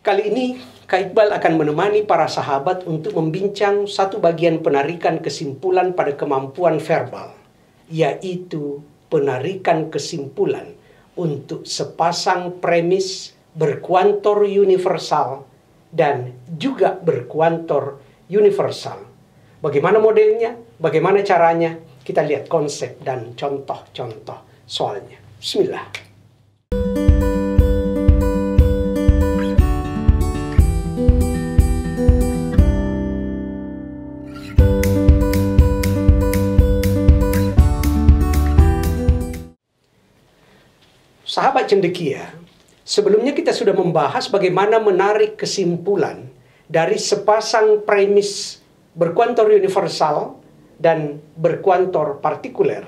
Kali ini Kak Iqbal akan menemani para sahabat untuk membincang satu bagian penarikan kesimpulan pada kemampuan verbal, yaitu penarikan kesimpulan untuk sepasang premis berkuantor universal dan juga berkuantor universal. Bagaimana modelnya? Bagaimana caranya? Kita lihat konsep dan contoh-contoh soalnya. Bismillah. Sahabat cendekia, sebelumnya kita sudah membahas bagaimana menarik kesimpulan dari sepasang premis berkuantor universal dan berkuantor partikuler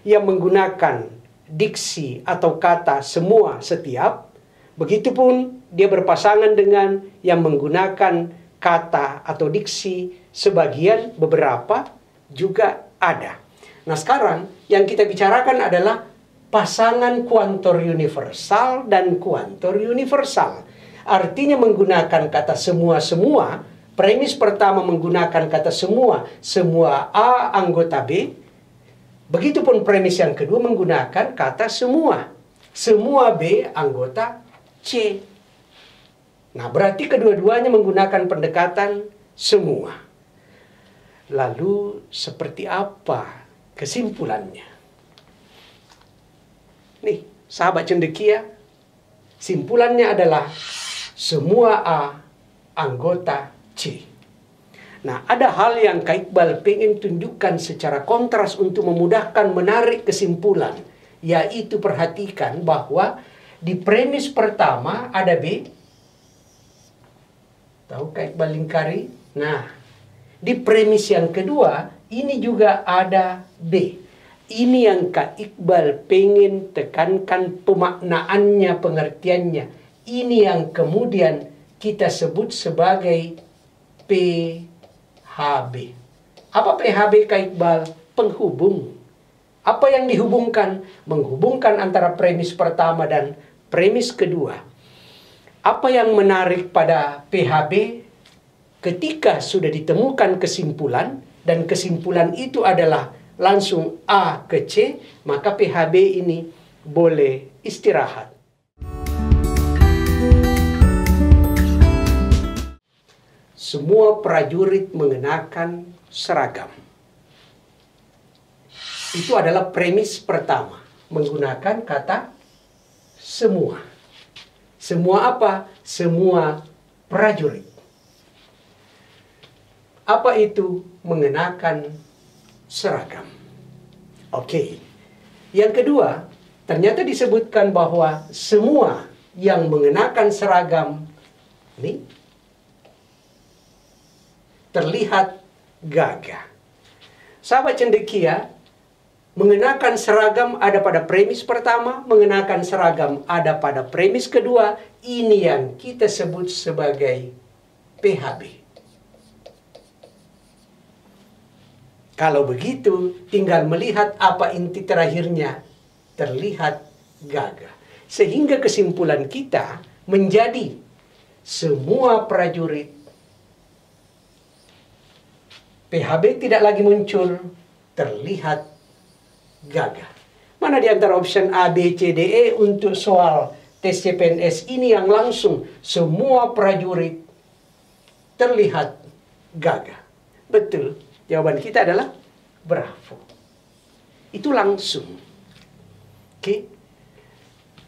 yang menggunakan diksi atau kata semua setiap. Begitupun dia berpasangan dengan yang menggunakan kata atau diksi sebagian, beberapa juga ada. Nah, sekarang yang kita bicarakan adalah pasangan kuantor universal dan kuantor universal. Artinya menggunakan kata semua-semua. Premis pertama menggunakan kata semua A anggota B. Begitupun premis yang kedua menggunakan kata semua B anggota C. Nah, berarti kedua-duanya menggunakan pendekatan semua. Lalu seperti apa kesimpulannya? Nih, sahabat cendekia, simpulannya adalah semua A anggota C. Nah, ada hal yang Kak Iqbal pengen tunjukkan secara kontras untuk memudahkan menarik kesimpulan, yaitu perhatikan bahwa di premis pertama ada B. Tahu Kak Iqbal lingkari? Nah, di premis yang kedua ini juga ada B. Ini yang Kak Iqbal pengen tekankan pemaknaannya, pengertiannya. Ini yang kemudian kita sebut sebagai PHB. Apa PHB Kak Iqbal? Penghubung. Apa yang dihubungkan? Menghubungkan antara premis pertama dan premis kedua. Apa yang menarik pada PHB? Ketika sudah ditemukan kesimpulan, dan kesimpulan itu adalah langsung A ke C, maka PHB ini boleh istirahat. Semua prajurit mengenakan seragam. Itu adalah premis pertama, menggunakan kata semua. Semua apa? Semua prajurit. Apa itu mengenakan seragam? Oke. Yang kedua, ternyata disebutkan bahwa semua yang mengenakan seragam ini terlihat gagah. Sahabat cendekia, mengenakan seragam ada pada premis pertama, mengenakan seragam ada pada premis kedua. Ini yang kita sebut sebagai PHB. Kalau begitu, tinggal melihat apa inti terakhirnya, terlihat gagah. Sehingga kesimpulan kita menjadi semua prajurit. PHB tidak lagi muncul, terlihat gagah. Mana di antara option A, B, C, D, E untuk soal tes CPNS ini yang langsung semua prajurit terlihat gagah? Betul. Jawaban kita adalah bravo. Itu langsung. Oke.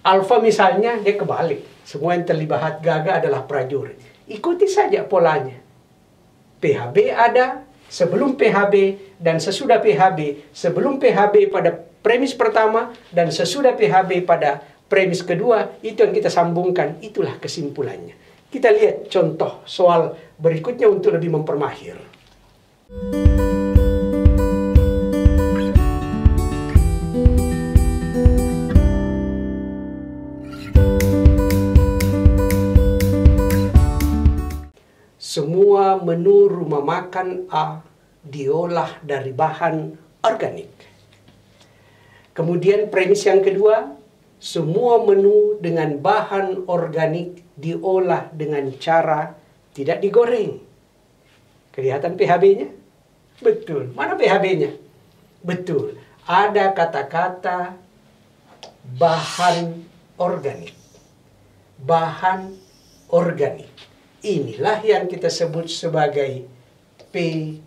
Alfa misalnya dia kebalik. Semua yang terlihat gagah adalah prajurit. Ikuti saja polanya. PHB ada sebelum PHB dan sesudah PHB. Sebelum PHB pada premis pertama dan sesudah PHB pada premis kedua. Itu yang kita sambungkan. Itulah kesimpulannya. Kita lihat contoh soal berikutnya untuk lebih mempermahir. Semua menu rumah makan A diolah dari bahan organik. Kemudian premis yang kedua, semua menu dengan bahan organik diolah dengan cara tidak digoreng. Kelihatan PHB-nya? Betul. Mana PHB-nya? Betul. Ada kata-kata bahan organik. Bahan organik. Inilah yang kita sebut sebagai PHB.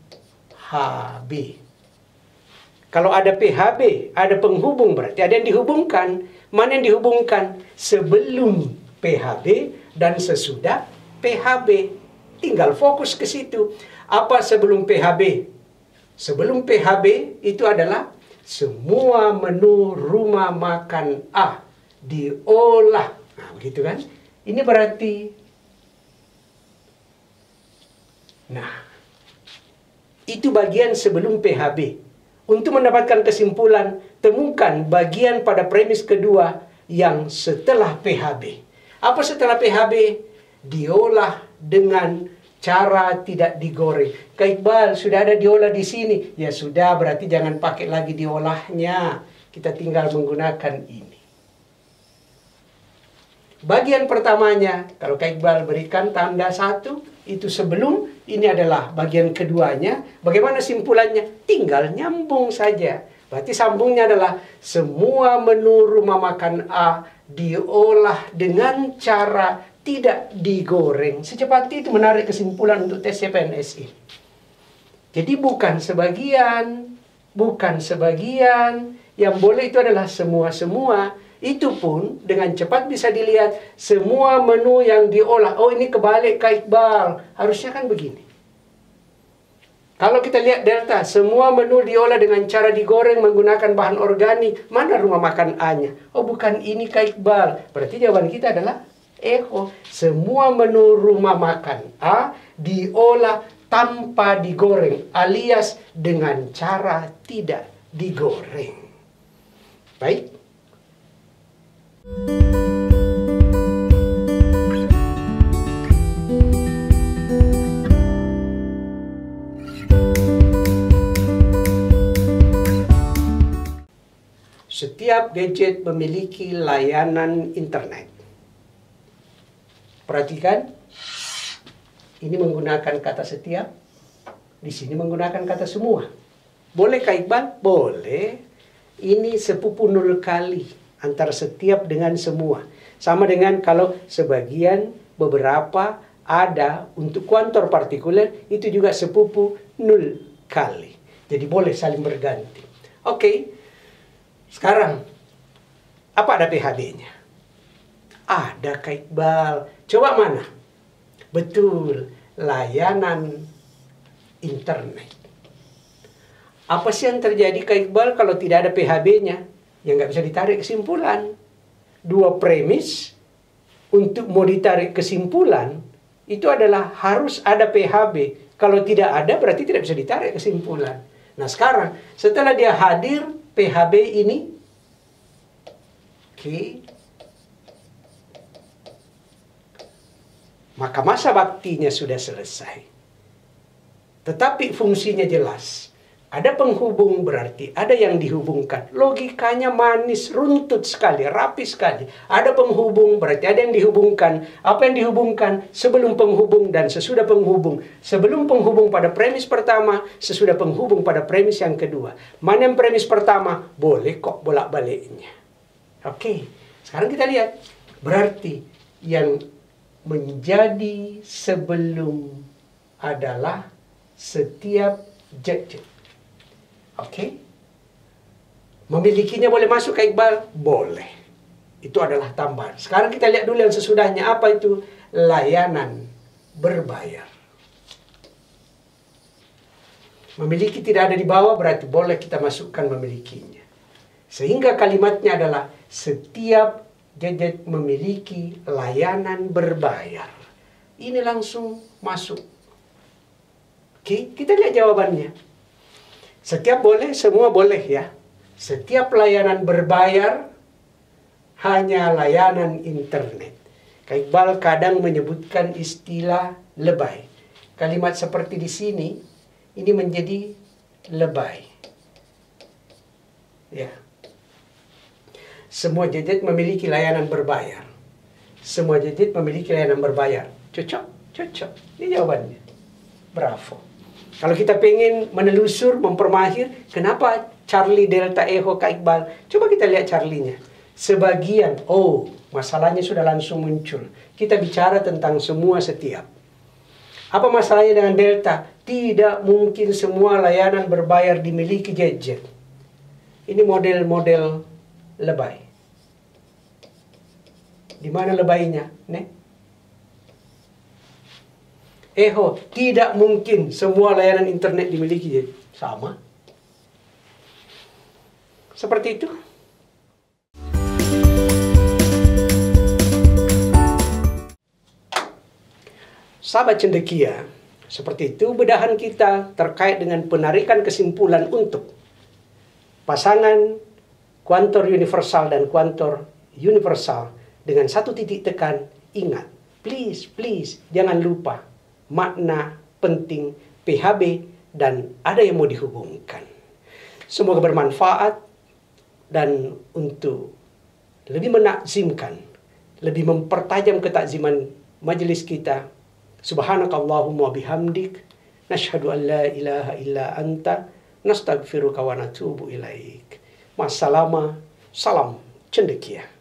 Kalau ada PHB, ada penghubung, berarti ada yang dihubungkan. Mana yang dihubungkan? Sebelum PHB dan sesudah PHB. Tinggal fokus ke situ. Apa sebelum PHB? Sebelum PHB itu adalah semua menu rumah makan A diolah. Nah, begitu kan? Ini berarti, nah, itu bagian sebelum PHB. Untuk mendapatkan kesimpulan, temukan bagian pada premis kedua yang setelah PHB. Apa setelah PHB? Diolah dengan cara tidak digoreng. Kak Iqbal, sudah ada diolah di sini. Ya sudah, berarti jangan pakai lagi diolahnya. Kita tinggal menggunakan ini. Bagian pertamanya, kalau Kak Iqbal berikan tanda 1, itu sebelum, ini adalah bagian keduanya. Bagaimana simpulannya? Tinggal nyambung saja. Berarti sambungnya adalah semua menu rumah makan A diolah dengan cara tidak digoreng. Secepat itu menarik kesimpulan untuk tes CPNS ini. Jadi bukan sebagian, yang boleh itu adalah semua-semua. Itu pun dengan cepat bisa dilihat semua menu yang diolah. Oh, ini kebalik Kak Iqbal. Harusnya kan begini. Kalau kita lihat delta, semua menu diolah dengan cara digoreng menggunakan bahan organik. Mana rumah makan A-nya? Oh, bukan ini Kak Iqbal. Berarti jawaban kita adalah echo. Semua menu rumah makan A diolah tanpa digoreng, alias dengan cara tidak digoreng. Baik. Setiap gadget memiliki layanan internet. Perhatikan, ini menggunakan kata setiap, di sini menggunakan kata semua. Boleh Kak Iqbal? Boleh. Ini sepupu 0 kali antara setiap dengan semua. Sama dengan kalau sebagian, beberapa, ada, untuk kuantor partikuler, itu juga sepupu 0 kali. Jadi boleh saling berganti. Oke. Sekarang, apa ada PHB-nya? Ada Kak Iqbal. Coba mana? Betul, layanan internet. Apa sih yang terjadi Kak Iqbal kalau tidak ada PHB-nya? Ya nggak bisa ditarik kesimpulan. Dua premis untuk mau ditarik kesimpulan itu adalah harus ada PHB. Kalau tidak ada berarti tidak bisa ditarik kesimpulan. Nah sekarang setelah dia hadir PHB ini, oke, maka masa baktinya sudah selesai. Tetapi fungsinya jelas. Ada penghubung berarti ada yang dihubungkan. Logikanya manis, runtut sekali, rapi sekali. Ada penghubung berarti ada yang dihubungkan. Apa yang dihubungkan? Sebelum penghubung dan sesudah penghubung. Sebelum penghubung pada premis pertama, sesudah penghubung pada premis yang kedua. Mana yang premis pertama? Boleh kok bolak-baliknya. Oke, sekarang kita lihat. Berarti yang menjadi sebelum adalah setiap gadget. Oke. Memilikinya boleh masuk Kak Iqbal? Boleh. Itu adalah tambahan. Sekarang kita lihat dulu yang sesudahnya. Apa itu? Layanan berbayar. Memiliki tidak ada di bawah berarti boleh kita masukkan memilikinya. Sehingga kalimatnya adalah setiap gadget memiliki layanan berbayar. Ini langsung masuk. Oke, kita lihat jawabannya. Setiap boleh, semua boleh ya. Setiap layanan berbayar hanya layanan internet. Kak Iqbal kadang menyebutkan istilah lebay. Kalimat seperti di sini, ini menjadi lebay. Ya. Semua gadget memiliki layanan berbayar. Semua gadget memiliki layanan berbayar. Cocok? Cocok. Ini jawabannya. Bravo. Kalau kita pengen menelusur, mempermahir, kenapa Charlie, Delta, Echo, Kak Iqbal? Coba kita lihat Charlie-nya. Sebagian, masalahnya sudah langsung muncul. Kita bicara tentang semua setiap. Apa masalahnya dengan Delta? Tidak mungkin semua layanan berbayar dimiliki gadget. Ini model-model lebay. Di mana lebaynya? Echo, tidak mungkin semua layanan internet dimiliki gadget. Sama. Seperti itu. Sahabat cendekia, seperti itu bedahan kita terkait dengan penarikan kesimpulan untuk pasangan kuantor universal dan kuantor universal dengan satu titik tekan. Ingat, please, jangan lupa makna penting PHB dan ada yang mau dihubungkan. Semoga bermanfaat dan untuk lebih menakzimkan, lebih mempertajam ketakziman majelis kita. Subhanakallahumma bihamdik, nashhadu an la ilaha illa anta, nastaghfiruka wa natubu ilaik. Salam cendekia.